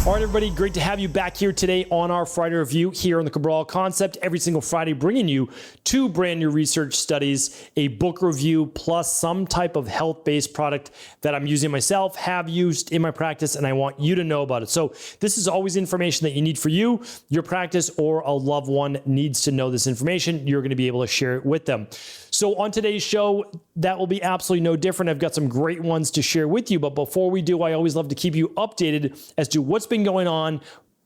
All right, everybody, great to have you back here today on our Friday review here on the Cabral Concept. Every single Friday, bringing you 2 brand new research studies, a book review, plus some type of health-based product that I'm using myself, have used in my practice, and I want you to know about it. So this is always information that you need for you, your practice, or a loved one needs to know this information. You're going to be able to share it with them. So on today's show, that will be absolutely no different. I've got some great ones to share with you. But before we do, I always love to keep you updated as to what's been going on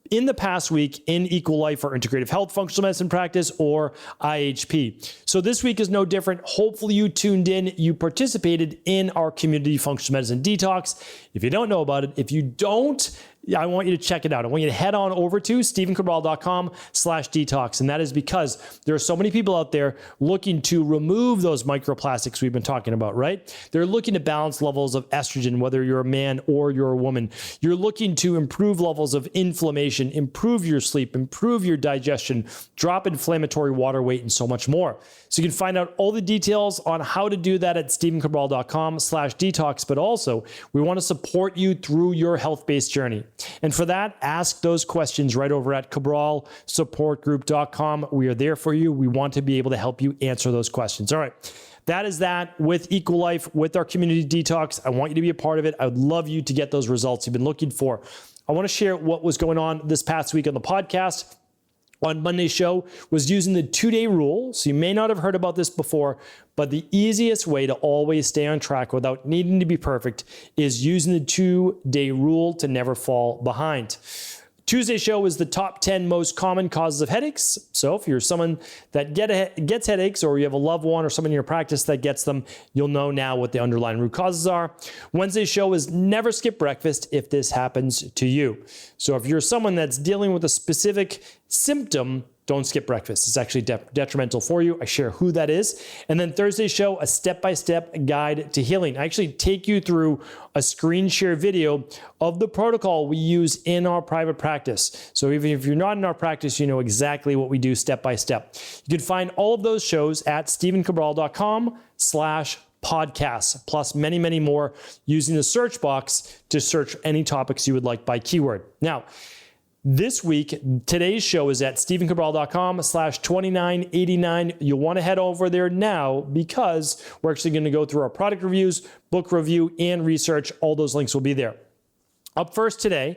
in the past week in Equal Life or Integrative Health Functional Medicine Practice, or IHP. So this week is no different. Hopefully you tuned in, you participated in our community functional medicine detox. If you don't know about it, if you don't, I want you to check it out. I want you to head on over to stevencabral.com/detox. And that is because there are so many people out there looking to remove those microplastics we've been talking about, right? They're looking to balance levels of estrogen, whether you're a man or you're a woman. You're looking to improve levels of inflammation, improve your sleep, improve your digestion, drop inflammatory water weight, and so much more. So you can find out all the details on how to do that at stevencabral.com/detox. But also, we want to support you through your health-based journey. And for that, ask those questions right over at cabralsupportgroup.com. We are there for you. We want to be able to help you answer those questions. All right. That is that with Equal Life, with our community detox. I want you to be a part of it. I would love you to get those results you've been looking for. I want to share what was going on this past week on the podcast. On Monday's show was using the 2-day rule. So you may not have heard about this before, but the easiest way to always stay on track without needing to be perfect is using the 2-day rule to never fall behind. Tuesday's show is the top 10 most common causes of headaches. So if you're someone that gets headaches, or you have a loved one or someone in your practice that gets them, you'll know now what the underlying root causes are. Wednesday's show is never skip breakfast if this happens to you. So if you're someone that's dealing with a specific symptom, don't skip breakfast. It's actually detrimental for you. I share who that is. And then Thursday's show, a step-by-step guide to healing. I actually take you through a screen share video of the protocol we use in our private practice. So even if you're not in our practice, you know exactly what we do step by step. You can find all of those shows at stevencabral.com/podcasts, plus many, many more using the search box to search any topics you would like by keyword. Now, this week, today's show is at stevencabral.com/2989. You'll want to head over there now because we're actually going to go through our product reviews, book review, and research. All those links will be there. Up first today,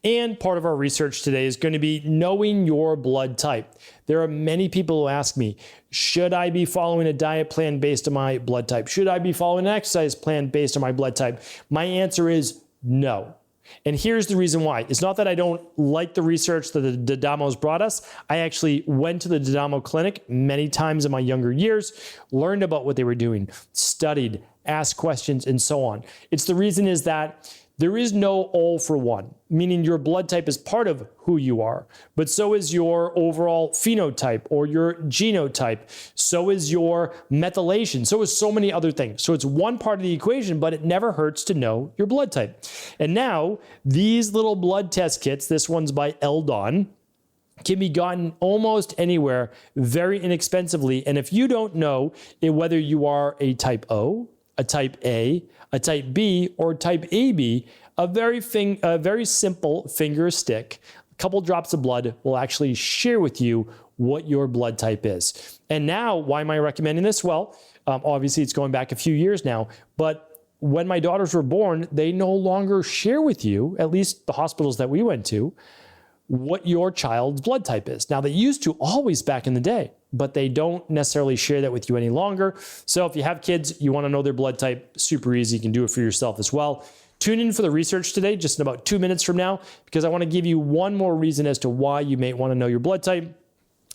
and part of our research today is going to be knowing your blood type. There are many people who ask me, should I be following a diet plan based on my blood type? Should I be following an exercise plan based on my blood type? My answer is no. And here's the reason why. It's not that I don't like the research that the Didamos brought us. I actually went to the Didamo clinic many times in my younger years, learned about what they were doing, studied, asked questions, and so on. It's the reason is that there is no all for one, meaning your blood type is part of who you are, but so is your overall phenotype or your genotype. So is your methylation. So is so many other things. So it's one part of the equation, but it never hurts to know your blood type. And now these little blood test kits, this one's by Eldon, can be gotten almost anywhere very inexpensively. And if you don't know whether you are a type O, a type A, a type B, or type AB, a very simple finger stick, a couple drops of blood will actually share with you what your blood type is. And now, why am I recommending this? Well, obviously it's going back a few years now, but when my daughters were born, they no longer share with you, at least the hospitals that we went to, what your child's blood type is. Now, they used to always back in the day, but they don't necessarily share that with you any longer. So if you have kids, you want to know their blood type, super easy. You can do it for yourself as well. Tune in for the research today, just in about 2 minutes from now, because I want to give you one more reason as to why you may want to know your blood type.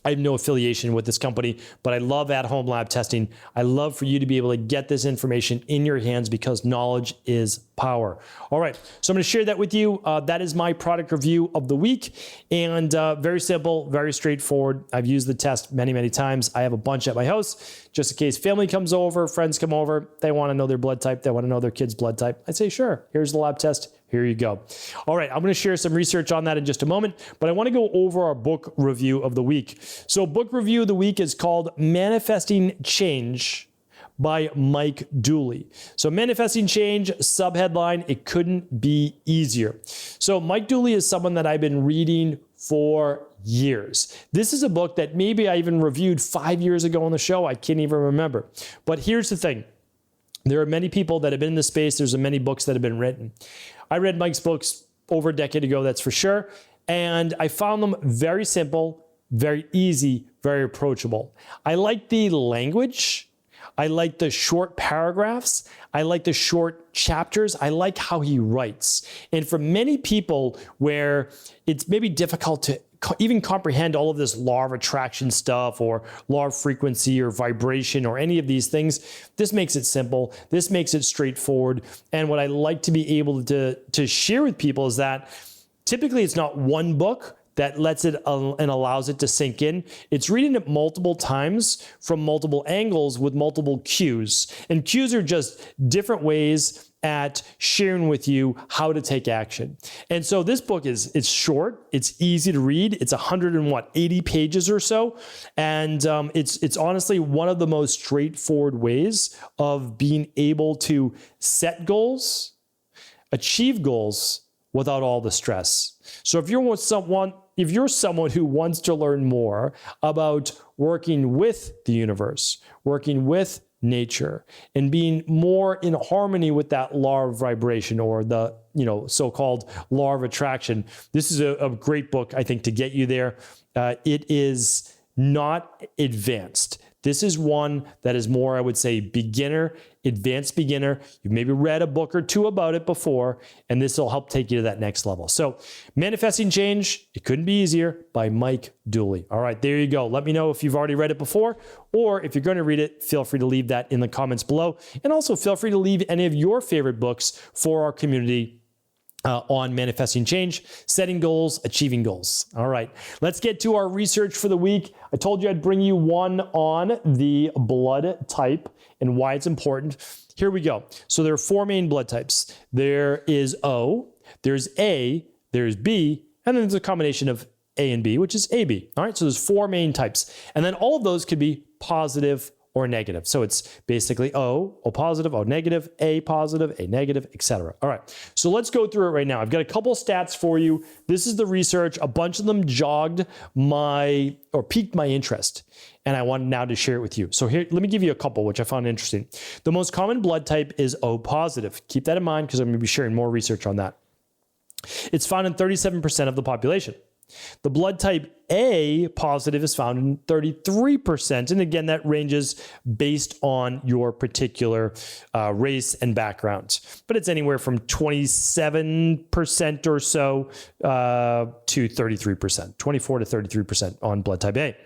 I have no affiliation with this company, but I love at-home lab testing. I love for you to be able to get this information in your hands because knowledge is power. All right, so I'm going to share that with you. That is my product review of the week, and very simple, very straightforward. I've used the test many, many times. I have a bunch at my house just in case family comes over, friends come over, they want to know their blood type, they want to know their kid's blood type. I'd say, sure, here's the lab test. Here you go. All right, I'm going to share some research on that in just a moment, but I want to go over our book review of the week. So book review of the week is called Manifesting Change by Mike Dooley. So Manifesting Change, subheadline, it couldn't be easier. So Mike Dooley is someone that I've been reading for years. This is a book that maybe I even reviewed 5 years ago on the show. I can't even remember. But here's the thing. There are many people that have been in the space. There's many books that have been written. I read Mike's books over a decade ago, that's for sure. And I found them very simple, very easy, very approachable. I like the language. I like the short paragraphs. I like the short chapters. I like how he writes. And for many people where it's maybe difficult to even comprehend all of this law of attraction stuff or law of frequency or vibration or any of these things, this makes it simple. This makes it straightforward. And what I like to be able to share with people is that typically it's not one book that lets it and allows it to sink in. It's reading it multiple times from multiple angles with multiple cues. And cues are just different ways at sharing with you how to take action. And so this book it's short, it's easy to read. It's 180 pages or so. And it's honestly one of the most straightforward ways of being able to set goals, achieve goals without all the stress. So if you're someone who wants to learn more about working with the universe, working with nature, and being more in harmony with that law of vibration or the so-called law of attraction, this is a great book, I think, to get you there. It is not advanced. This is one that is more, I would say, beginner, advanced beginner. You've maybe read a book or two about it before, and this will help take you to that next level. So Manifesting Change, It Couldn't Be Easier by Mike Dooley. All right, there you go. Let me know if you've already read it before, or if you're going to read it, feel free to leave that in the comments below. And also feel free to leave any of your favorite books for our community on Manifesting Change, setting goals, achieving goals. All right, let's get to our research for the week. I told you I'd bring you one on the blood type and why it's important. Here we go. So there are four main blood types. There is O, there's A, there's B, and then there's a combination of A and B, which is AB. All right, so there's four main types. And then all of those could be positive or negative. So it's basically O positive, O negative, A positive, A negative, etc. All right, so let's go through it right now. I've got a couple stats for you. This is the research. A bunch of them piqued my interest, and I wanted now to share it with you. So here, let me give you a couple, which I found interesting. The most common blood type is O positive. Keep that in mind because I'm going to be sharing more research on that. It's found in 37% of the population. The blood type A positive is found in 33%. And again, that ranges based on your particular race and background. But it's anywhere from 27% or so to 33%, 24 to 33% on blood type A.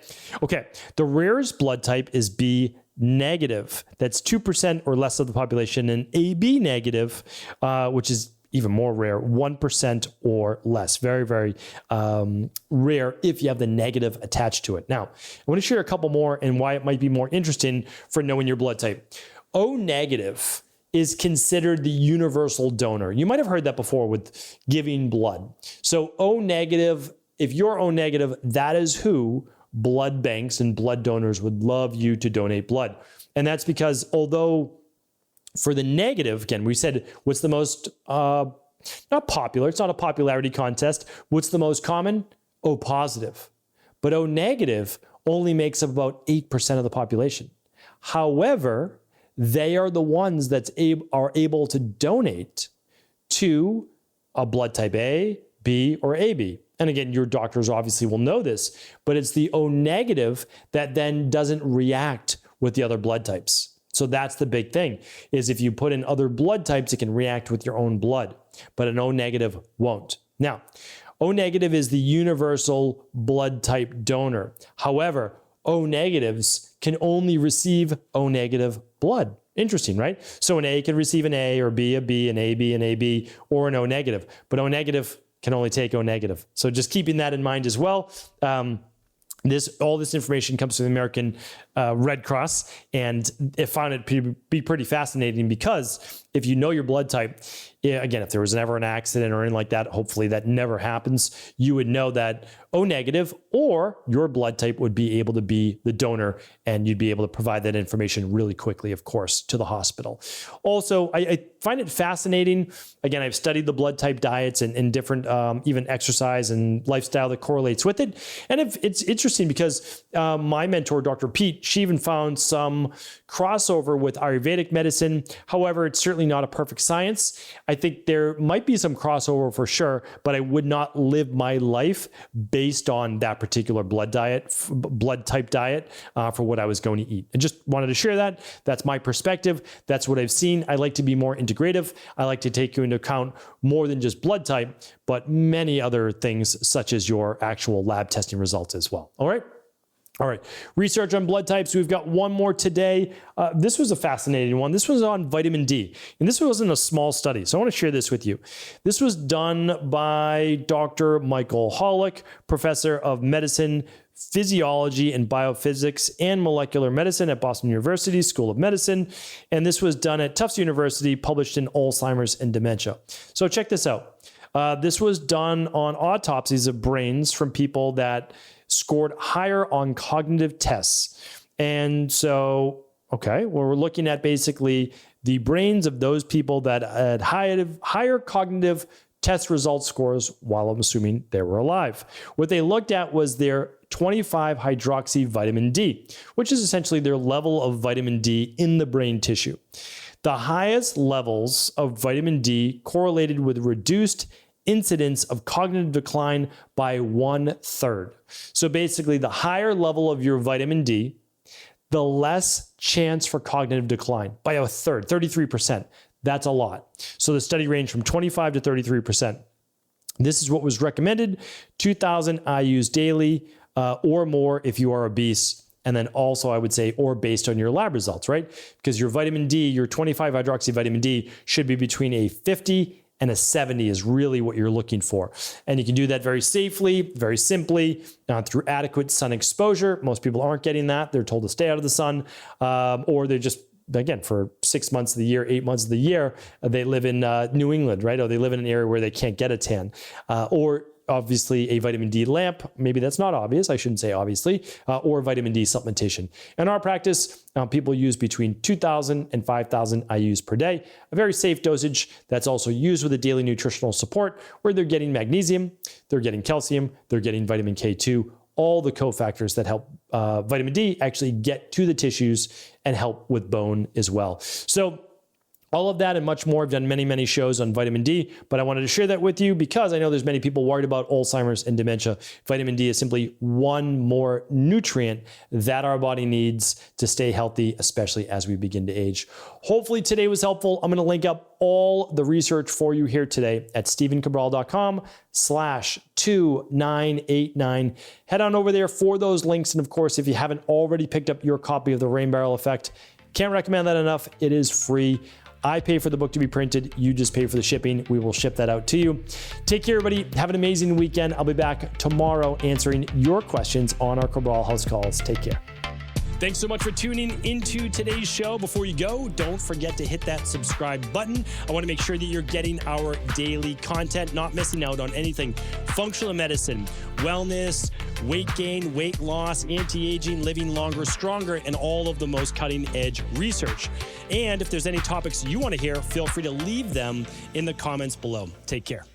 Okay, the rarest blood type is B negative. That's 2% or less of the population. And AB negative, which is even more rare, 1% or less. Very, very rare if you have the negative attached to it. Now, I want to share a couple more and why it might be more interesting for knowing your blood type. O negative is considered the universal donor. You might have heard that before with giving blood. So O negative, if you're O negative, that is who blood banks and blood donors would love you to donate blood. And that's because although for the negative, again, we said what's the most, not popular, it's not a popularity contest. What's the most common? O positive. But O negative only makes up about 8% of the population. However, they are the ones that are able to donate to a blood type A, B, or AB. And again, your doctors obviously will know this, but it's the O negative that then doesn't react with the other blood types. So that's the big thing, is if you put in other blood types, it can react with your own blood, but an O negative won't. Now, O negative is the universal blood type donor. However, O negatives can only receive O negative blood. Interesting, right? So an A can receive an A, or B, a B, an AB, an AB, or an O negative, but O negative can only take O negative. So just keeping that in mind as well. All this information comes from the American Red Cross, and I found it to be pretty fascinating because if you know your blood type, again, if there was ever an accident or anything like that, hopefully that never happens, you would know that O negative or your blood type would be able to be the donor, and you'd be able to provide that information really quickly, of course, to the hospital. Also, I find it fascinating. Again, I've studied the blood type diets and different even exercise and lifestyle that correlates with it. And it's interesting because my mentor, Dr. Pete, she even found some crossover with Ayurvedic medicine. However, it's certainly not a perfect science. I think there might be some crossover for sure, but I would not live my life based on that particular blood type diet for what I was going to eat. I just wanted to share that. That's my perspective. That's what I've seen. I like to be more integrative. I like to take you into account more than just blood type, but many other things such as your actual lab testing results as well. All right. All right, research on blood types. We've got one more today. This was a fascinating one. This was on vitamin D, and this wasn't a small study, so I want to share this with you. This was done by Dr. Michael Hollick, professor of medicine, physiology and biophysics and molecular medicine at Boston University School of Medicine, and this was done at Tufts University, published in Alzheimer's and Dementia. So check this out. This was done on autopsies of brains from people that scored higher on cognitive tests. And so, okay, well, we're looking at basically the brains of those people that had higher cognitive test result scores while I'm assuming they were alive. What they looked at was their 25-hydroxy vitamin D, which is essentially their level of vitamin D in the brain tissue. The highest levels of vitamin D correlated with reduced incidence of cognitive decline by 1/3. So basically, the higher level of your vitamin D, the less chance for cognitive decline by 1/3, 33%. That's a lot. So the study ranged from 25 to 33%. This is what was recommended, 2,000 IUs daily or more if you are obese. And then also, I would say, or based on your lab results, right? Because your vitamin D, your 25-hydroxy vitamin D should be between a 50 and a 70 is really what you're looking for. And you can do that very safely, very simply, through adequate sun exposure. Most people aren't getting that. They're told to stay out of the sun, or they're just, again, for 6 months of the year, 8 months of the year, they live in New England, right? Or they live in an area where they can't get a tan. Or obviously a vitamin D lamp. Maybe that's not obvious. I shouldn't say obviously, or vitamin D supplementation. In our practice, people use between 2,000 and 5,000 IUs per day, a very safe dosage that's also used with a daily nutritional support where they're getting magnesium, they're getting calcium, they're getting vitamin K2, all the cofactors that help vitamin D actually get to the tissues and help with bone as well. So all of that and much more. I've done many, many shows on vitamin D, but I wanted to share that with you because I know there's many people worried about Alzheimer's and dementia. Vitamin D is simply one more nutrient that our body needs to stay healthy, especially as we begin to age. Hopefully today was helpful. I'm going to link up all the research for you here today at stephencabral.com/2989. Head on over there for those links. And of course, if you haven't already picked up your copy of The Rain Barrel Effect, can't recommend that enough. It is free. I pay for the book to be printed. You just pay for the shipping. We will ship that out to you. Take care, everybody. Have an amazing weekend. I'll be back tomorrow answering your questions on our Cabral House Calls. Take care. Thanks so much for tuning into today's show. Before you go, don't forget to hit that subscribe button. I want to make sure that you're getting our daily content, not missing out on anything functional medicine, wellness, weight gain, weight loss, anti-aging, living longer, stronger, and all of the most cutting-edge research. And if there's any topics you want to hear, feel free to leave them in the comments below. Take care.